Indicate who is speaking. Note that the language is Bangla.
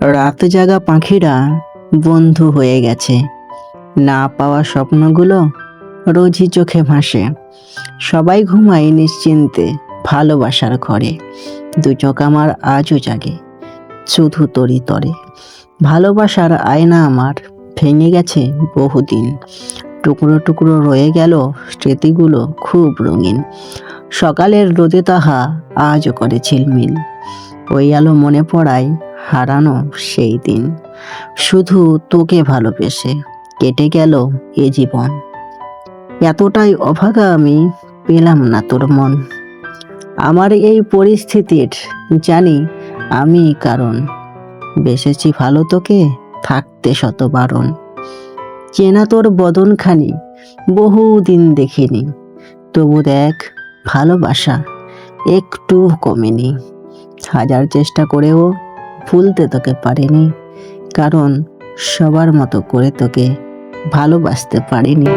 Speaker 1: রাত জাগা পাখিরা বন্ধু হয়ে গেছে, না পাওয়া স্বপ্নগুলো রোজই চোখে ভাসে। সবাই ঘুমায় নিশ্চিন্তে ভালোবাসার ঘরে, দু চোখ আমার আজও জাগে শুধু তরি তরে। ভালোবাসার আয়না আমার ভেঙে গেছে বহুদিন, টুকরো টুকরো রয়ে গেল স্মৃতিগুলো খুব রঙিন। সকালের রোদে তাহা আজও করে ঝিলমিল, ওই আলো মনে পড়ায় হারানো সেই দিন। শুধু তোকে ভালোবেসে কেটে গেল এ জীবন, এতটাই অভাগা আমি পেলাম না তোর মন। আমার এই পরিস্থিতির জানি আমি কারণ, বেসেছি ভালো তোকে থাকতে শত বারণ। চেনা তোর বদনখানি বহুদিন দেখিনি, তবু দেখ ভালোবাসা একটু কমেনি। হাজার চেষ্টা করেও ভুলতে তোকে পারিনি, কারণ সবার মতো করে তোকে ভালোবাসতে পারিনি।